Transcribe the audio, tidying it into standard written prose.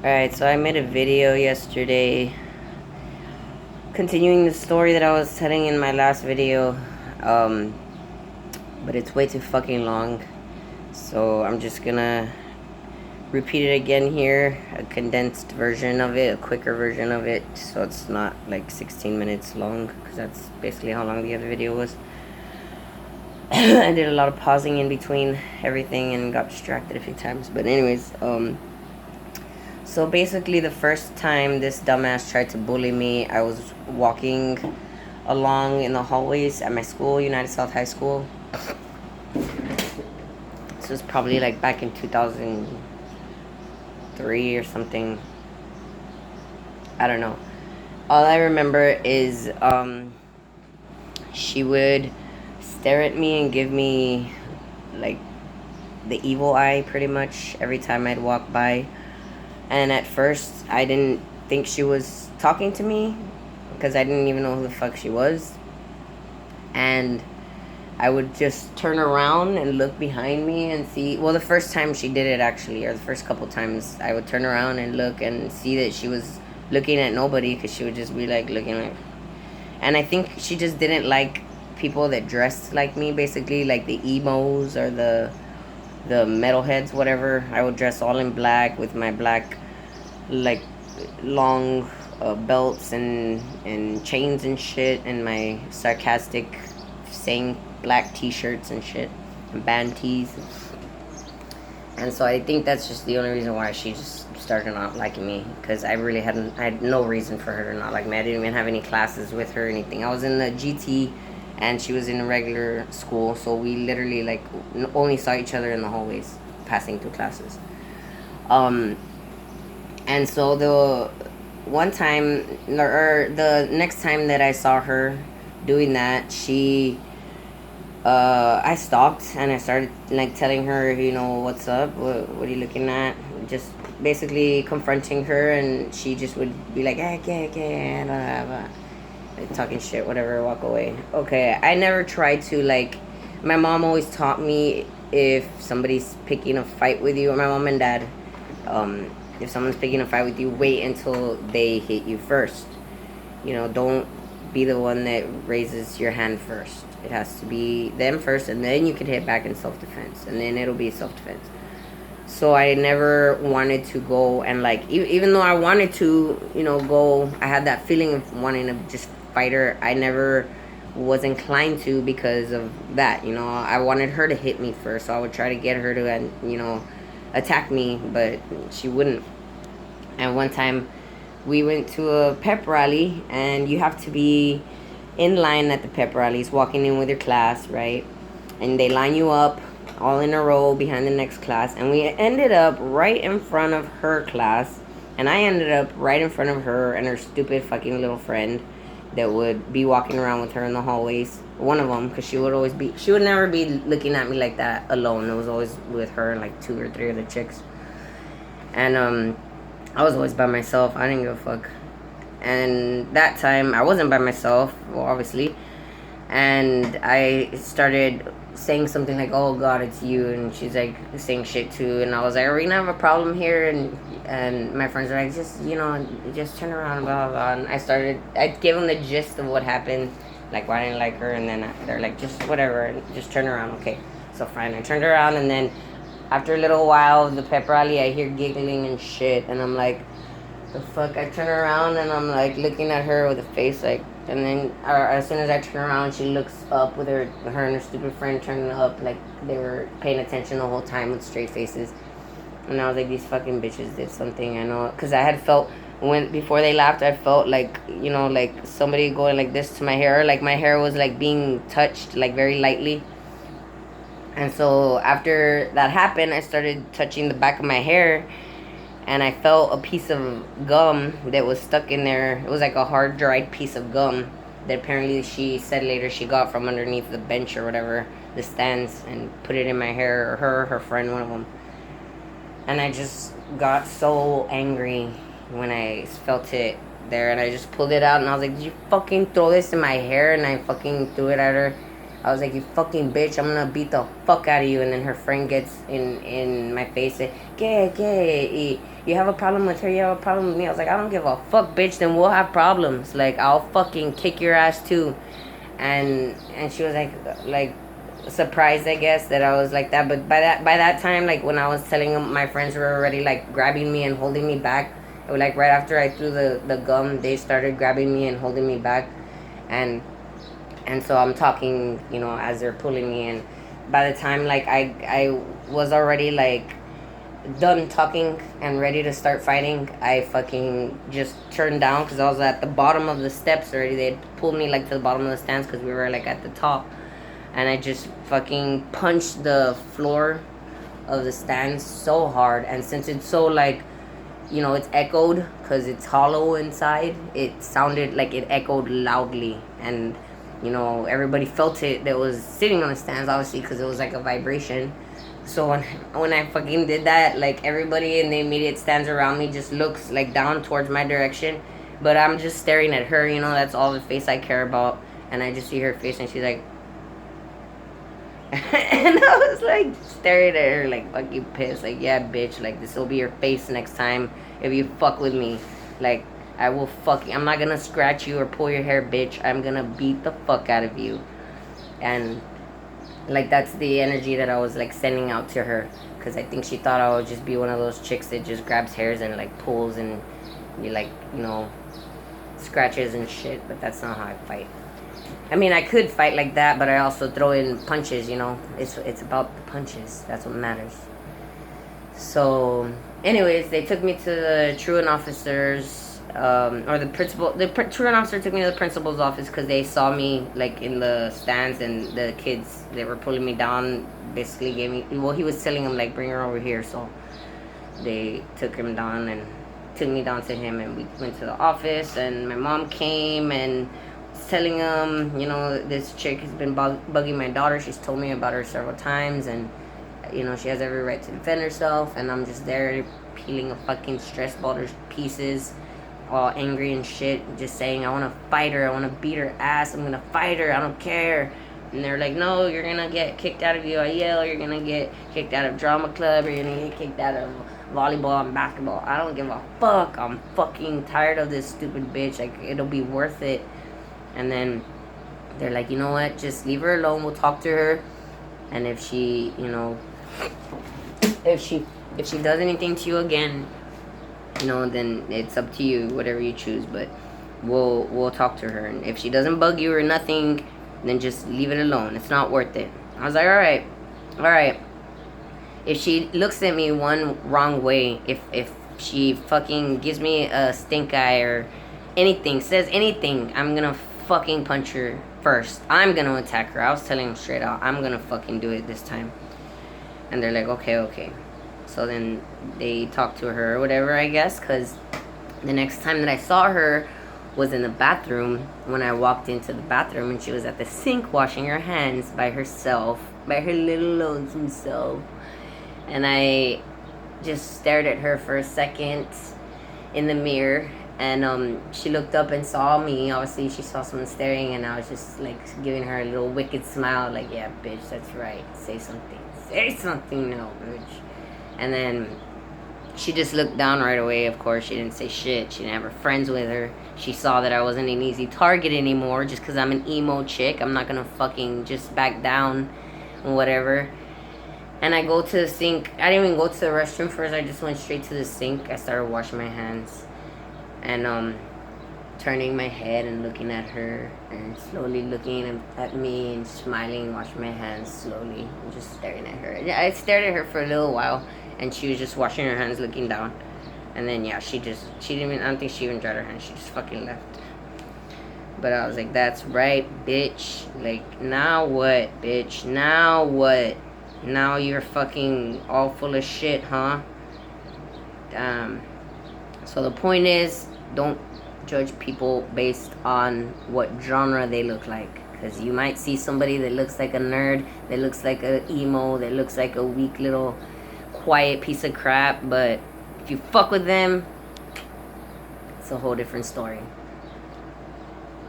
Alright, so I made a video yesterday continuing the story that I was telling in my last video. Um, but it's way too fucking long. So I'm just gonna repeat it again here. A condensed version of it, a quicker version of it. So it's not like 16 minutes long. Because that's basically how long the other video was. I did a lot of pausing in between everything and got distracted a few times. But anyways, so basically, the first time this dumbass tried to bully me, I was walking along in the hallways at my school, United South High School. This was probably like back in 2003 or something. I don't know. All I remember is she would stare at me and give me like the evil eye pretty much every time I'd walk by. And at first, I didn't think she was talking to me because I didn't even know who the fuck she was. And I would just turn around and look behind me and see. Well, the first time she did it, actually, or the first couple times, I would turn around and look and see that she was looking at nobody because she would just be like looking like. And I think she just didn't like people that dressed like me, basically, like the emos or the metalheads, whatever. I would dress all in black with my black, like, long belts and chains and shit, and my sarcastic saying black t-shirts and shit, and band tees. And so I think that's just the only reason why she just started not liking me, because I had no reason for her to not like me. I didn't even have any classes with her or anything. I was in the GT and she was in a regular school, so we literally like only saw each other in the hallways passing through classes. And so the one time, or the next time that I saw her doing that, I stopped and I started like telling her, what's up? What are you looking at? Just basically confronting her, and she just would be like, blah, blah, blah. Like, talking shit, whatever, walk away. Okay, I never tried to like. My mom always taught me, if somebody's picking a fight with you, or my mom and dad, if someone's picking a fight with you, wait until they hit you first. Don't be the one that raises your hand first. It has to be them first, and then you can hit back in self-defense, and then it'll be self-defense. So I never wanted to go and like, even though I wanted to, go, I had that feeling of wanting to just fight her. I never was inclined to because of that. I wanted her to hit me first, so I would try to get her to, attack me, but she wouldn't. And one time we went to a pep rally, and you have to be in line at the pep rallies, walking in with your class, right? And they line you up all in a row behind the next class, and we ended up right in front of her class, and I ended up right in front of her and her stupid fucking little friend that would be walking around with her in the hallways. One of them, because she would never be looking at me like that alone. It was always with her and like 2 or 3 other chicks. And I was always by myself. I didn't give a fuck. And that time I wasn't by myself, well, obviously. And I started saying something like, "Oh God, it's you," and she's like saying shit too. And I was like, "Are we gonna have a problem here?" And my friends were like, just turn around, blah blah blah. And I gave them the gist of what happened, like why I didn't like her, and then they're like, just whatever, just turn around, okay. So fine, I turned around, and then after a little while of the pep rally, I hear giggling and shit, and I'm like, the fuck. I turn around and I'm like looking at her with a face like, and then as soon as I turn around, she looks up with her and her stupid friend turning up like they were paying attention the whole time with straight faces. And I was like, these fucking bitches did something. I know, because I had felt before they laughed, I felt like, like somebody going like this to my hair, like my hair was like being touched like very lightly. And so after that happened, I started touching the back of my hair, and I felt a piece of gum that was stuck in there. It was like a hard dried piece of gum that apparently she said later she got from underneath the bench or whatever, the stands, and put it in my hair, or her friend, one of them. And I just got so angry when I felt it there, and I just pulled it out, and I was like, did you fucking throw this in my hair? And I fucking threw it at her. I was like, you fucking bitch, I'm gonna beat the fuck out of you. And then her friend gets in my face and, you have a problem with her, you have a problem with me. I was like, I don't give a fuck, bitch, then we'll have problems. Like, I'll fucking kick your ass too. And she was like surprised, I guess, that I was like that. But by that time, like when I was telling them, my friends were already like grabbing me and holding me back. It was like right after I threw the gum, they started grabbing me and holding me back. And so I'm talking, as they're pulling me. And by the time, like, I was already, like, done talking and ready to start fighting, I fucking just turned down because I was at the bottom of the steps already. They pulled me, like, to the bottom of the stands because we were, like, at the top. And I just fucking punched the floor of the stands so hard. And since it's so, like, it's echoed because it's hollow inside, it sounded like it echoed loudly. And everybody felt it that was sitting on the stands, obviously, because it was like a vibration. So when I fucking did that, like, everybody in the immediate stands around me just looks like down towards my direction, but I'm just staring at her. That's all the face I care about. And I just see her face, and she's like, and I was like staring at her like fucking pissed, like, yeah, bitch, like, this will be your face next time if you fuck with me. Like, I'm not gonna scratch you or pull your hair, bitch. I'm gonna beat the fuck out of you. And, like, that's the energy that I was, like, sending out to her. Because I think she thought I would just be one of those chicks that just grabs hairs and, like, pulls and, scratches and shit. But that's not how I fight. I mean, I could fight like that, but I also throw in punches, It's about the punches. That's what matters. So, anyways, they took me to the truant officers, or the principal. The truant officer took me to the principal's office because they saw me, like, in the stands, and the kids that were pulling me down basically gave me, well, he was telling them, like, bring her over here. So they took him down and took me down to him, and we went to the office, and my mom came and telling him, this chick has been bugging my daughter. She's told me about her several times, and she has every right to defend herself. And I'm just there peeling a fucking stress ball to pieces, all angry and shit, just saying, I want to fight her, I want to beat her ass, I'm gonna fight her, I don't care. And they're like, no, you're gonna get kicked out of UIL, you're gonna get kicked out of drama club, or you're gonna get kicked out of volleyball and basketball. I don't give a fuck. I'm fucking tired of this stupid bitch. Like, it'll be worth it. And then they're like, you know what, just leave her alone, we'll talk to her, and if she, if she does anything to you again, then it's up to you, whatever you choose, but we'll talk to her. And if she doesn't bug you or nothing, then just leave it alone. It's not worth it. I was like, all right. If she looks at me one wrong way, if she fucking gives me a stink eye or anything, says anything, I'm gonna fucking punch her first. I'm gonna attack her. I was telling him straight out, I'm gonna fucking do it this time. And they're like, okay. So then they talked to her or whatever, I guess, because the next time that I saw her was in the bathroom, when I walked into the bathroom, and she was at the sink washing her hands by herself, by her little lonesome self. And I just stared at her for a second in the mirror, and she looked up and saw me. Obviously, she saw someone staring, and I was just, like, giving her a little wicked smile, like, yeah, bitch, that's right. Say something now, bitch. And then she just looked down right away. Of course, she didn't say shit. She didn't have her friends with her. She saw that I wasn't an easy target anymore just because I'm an emo chick. I'm not going to fucking just back down and whatever. And I go to the sink. I didn't even go to the restroom first. I just went straight to the sink. I started washing my hands. And turning my head and looking at her. And slowly looking at me and smiling, washing my hands slowly. And just staring at her. I stared at her for a little while. And she was just washing her hands, looking down. And then, yeah, she didn't even, I don't think she even dried her hands. She just fucking left. But I was like, that's right, bitch. Like, now what, bitch? Now what? Now you're fucking all full of shit, huh? So the point is, don't judge people based on what genre they look like. Because you might see somebody that looks like a nerd, that looks like a emo, that looks like a weak little quiet piece of crap, but if you fuck with them, it's a whole different story.